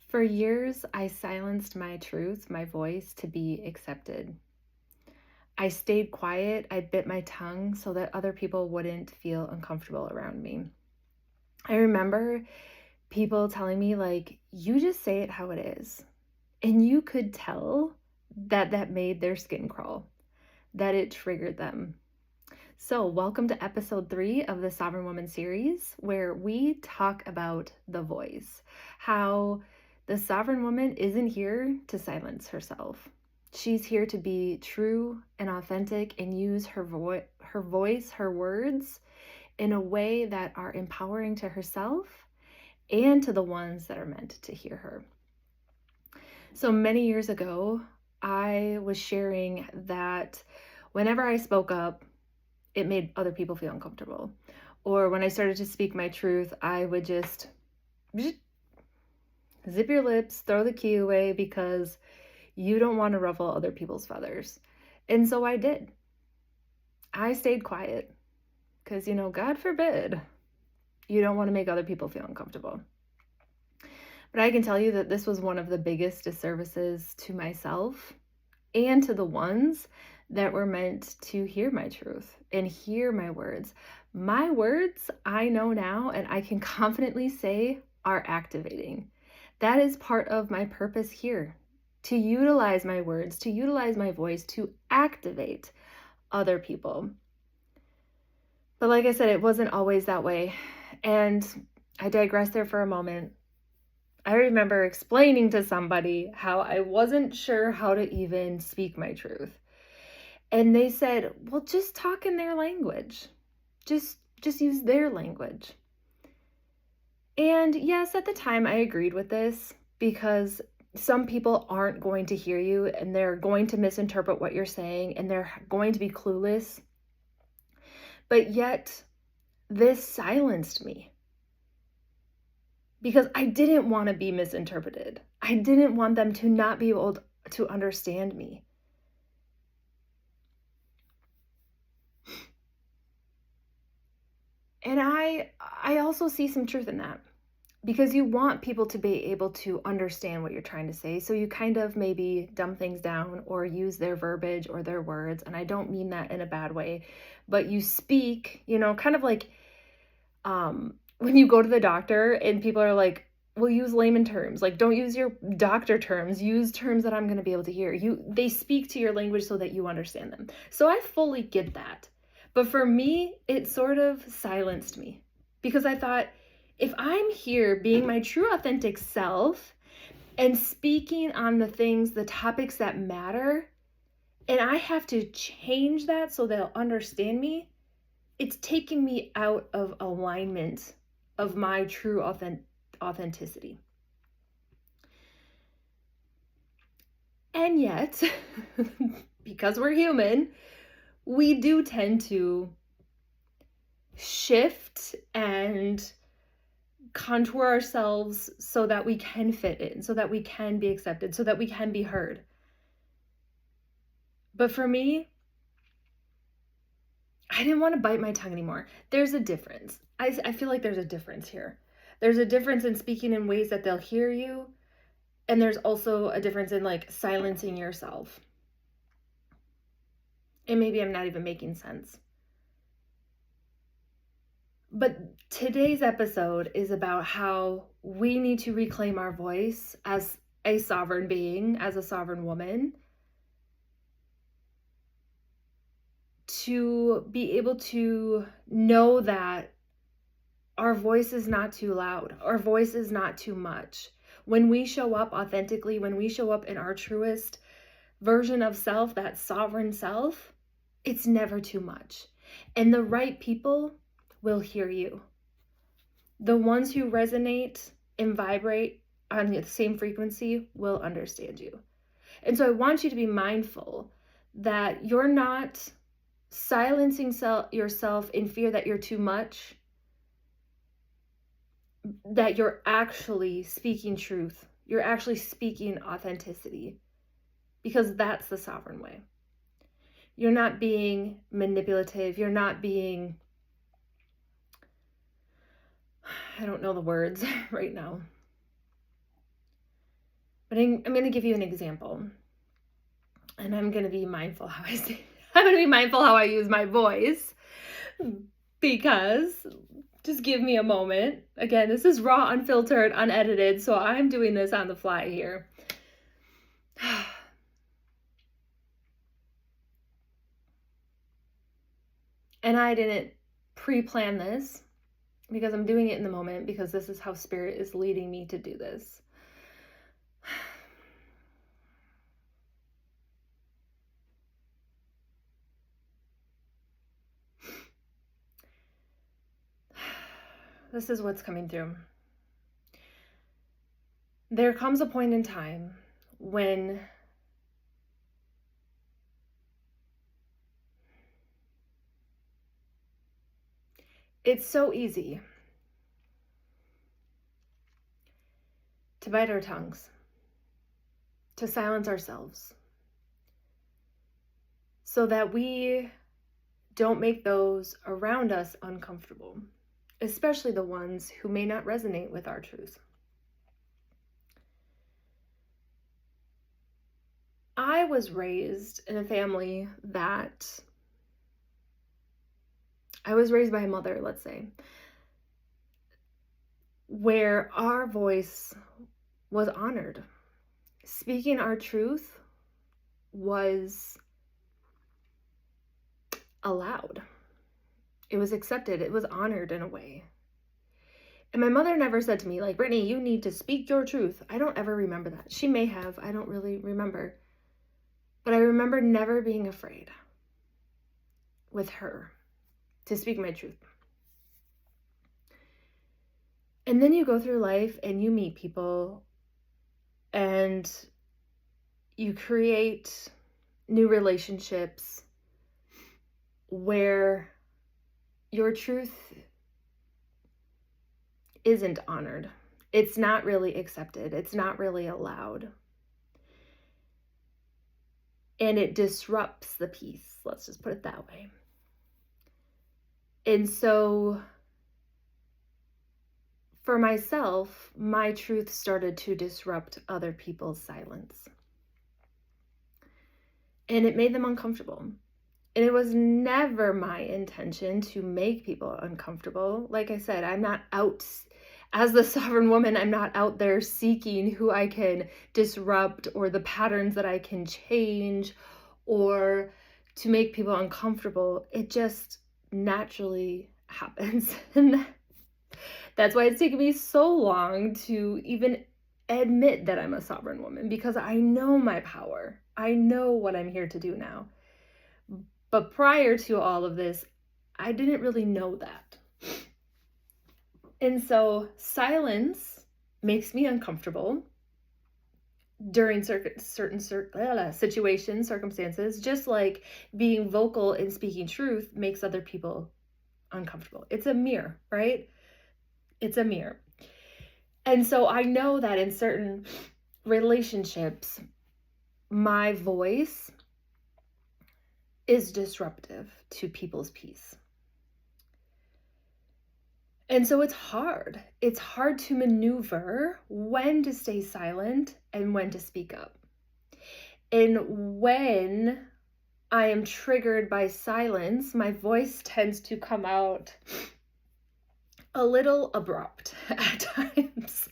For years, I silenced my truth, my voice, to be accepted. I stayed quiet, I bit my tongue so that other people wouldn't feel uncomfortable around me. I remember people telling me, like, you just say it how it is. And you could tell that that made their skin crawl, that it triggered them. So, welcome to episode 3 of the Sovereign Woman series, where we talk about the voice, how the sovereign woman isn't here to silence herself. She's here to be true and authentic and use her voice, her words, in a way that are empowering to herself and to the ones that are meant to hear her. So many years ago, I was sharing that whenever I spoke up, it made other people feel uncomfortable. Or when I started to speak my truth, I would just zip your lips, throw the key away because you don't want to ruffle other people's feathers. And so I did. I stayed quiet because, God forbid, you don't want to make other people feel uncomfortable. But I can tell you that this was one of the biggest disservices to myself and to the ones that were meant to hear my truth and hear my words. My words, I know now, and I can confidently say, are activating. That is part of my purpose here, to utilize my words, to utilize my voice, to activate other people. But like I said, it wasn't always that way. And I digress there for a moment. I remember explaining to somebody how I wasn't sure how to even speak my truth. And they said, well, just talk in their language. Just use their language. And yes, at the time I agreed with this because some people aren't going to hear you and they're going to misinterpret what you're saying and they're going to be clueless. But yet, this silenced me because I didn't want to be misinterpreted. I didn't want them to not be able to understand me. And I also see some truth in that because you want people to be able to understand what you're trying to say. So you kind of maybe dumb things down or use their verbiage or their words. And I don't mean that in a bad way, but you speak, kind of like when you go to the doctor and people are like, we'll use layman terms. Like, don't use your doctor terms. Use terms that I'm going to be able to hear. They speak to your language so that you understand them. So I fully get that. But for me, it sort of silenced me because I thought, if I'm here being my true authentic self and speaking on the things, the topics that matter, and I have to change that so they'll understand me, it's taking me out of alignment of my true authenticity. And yet, because we're human, we do tend to shift and contour ourselves so that we can fit in, so that we can be accepted, so that we can be heard. But for me, I didn't want to bite my tongue anymore. There's a difference. I feel like there's a difference here. There's a difference in speaking in ways that they'll hear you. And there's also a difference in like silencing yourself. And maybe I'm not even making sense. But today's episode is about how we need to reclaim our voice as a sovereign being, as a sovereign woman, to be able to know that our voice is not too loud, our voice is not too much. When we show up authentically, when we show up in our truest version of self, that sovereign self, it's never too much. And the right people will hear you. The ones who resonate and vibrate on the same frequency will understand you. And so I want you to be mindful that you're not silencing yourself in fear that you're too much, that you're actually speaking truth. You're actually speaking authenticity, because that's the sovereign way. You're not being manipulative. You're not being, I don't know the words right now. But I'm going to give you an example. And I'm going to be mindful how I say, I'm going to be mindful how I use my voice, because just give me a moment. Again, this is raw, unfiltered, unedited, so I'm doing this on the fly here. And I didn't pre-plan this, because I'm doing it in the moment, because this is how Spirit is leading me to do this. This is what's coming through. There comes a point in time when it's so easy to bite our tongues, to silence ourselves, so that we don't make those around us uncomfortable, especially the ones who may not resonate with our truth. I was raised in a family that I was raised by a mother, let's say, where our voice was honored. Speaking our truth was allowed. It was accepted. It was honored in a way. And my mother never said to me, like, Brittany, you need to speak your truth. I don't ever remember that. She may have. I don't really remember. But I remember never being afraid with her to speak my truth. And then you go through life and you meet people and you create new relationships where your truth isn't honored. It's not really accepted. It's not really allowed. And it disrupts the peace. Let's just put it that way. And so for myself, my truth started to disrupt other people's silence. And it made them uncomfortable. And it was never my intention to make people uncomfortable. Like I said, I'm not out, as the sovereign woman, I'm not out there seeking who I can disrupt or the patterns that I can change or to make people uncomfortable. It just naturally happens. And that's why it's taken me so long to even admit that I'm a sovereign woman, because I know my power. I know what I'm here to do now. But prior to all of this, I didn't really know that. And so silence makes me uncomfortable during certain situations, circumstances, just like being vocal and speaking truth makes other people uncomfortable. It's a mirror, right? It's a mirror. And so I know that in certain relationships, my voice is disruptive to people's peace. And so it's hard. It's hard to maneuver when to stay silent and when to speak up. And when I am triggered by silence, my voice tends to come out a little abrupt at times.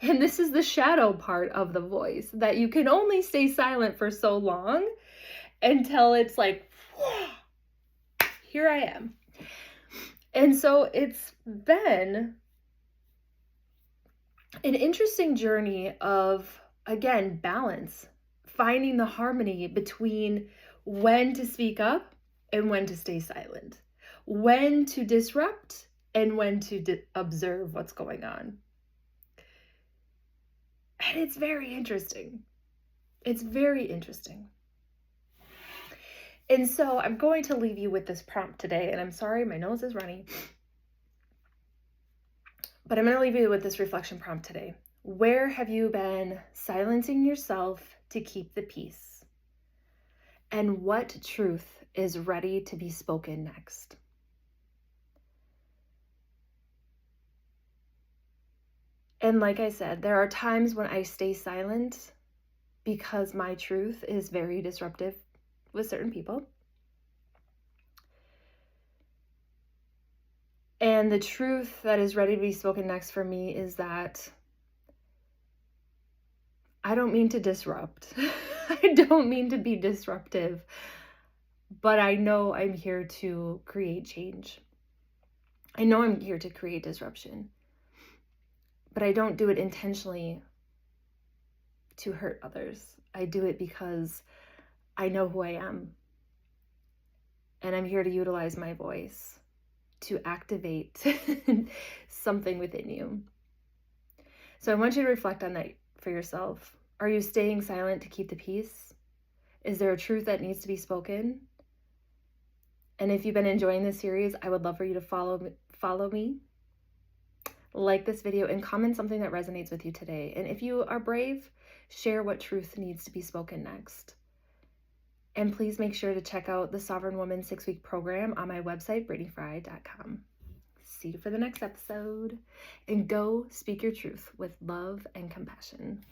And this is the shadow part of the voice, that you can only stay silent for so long until it's like, here I am. And so it's been an interesting journey of, again, balance, finding the harmony between when to speak up and when to stay silent, when to disrupt and when to observe what's going on. And it's very interesting. It's very interesting. And so I'm going to leave you with this prompt today. And I'm sorry, my nose is runny. But I'm going to leave you with this reflection prompt today. Where have you been silencing yourself to keep the peace? And what truth is ready to be spoken next? And like I said, there are times when I stay silent because my truth is very disruptive with certain people. And the truth that is ready to be spoken next for me is that I don't mean to disrupt. I don't mean to be disruptive, but I know I'm here to create change. I know I'm here to create disruption, but I don't do it intentionally to hurt others. I do it because I know who I am, and I'm here to utilize my voice to activate something within you. So I want you to reflect on that for yourself. Are you staying silent to keep the peace? Is there a truth that needs to be spoken? And if you've been enjoying this series, I would love for you to follow me, like this video, and comment something that resonates with you today. And if you are brave, share what truth needs to be spoken next. And please make sure to check out the Sovereign Woman 6-week program on my website, brittanyfry.com. See you for the next episode. And go speak your truth with love and compassion.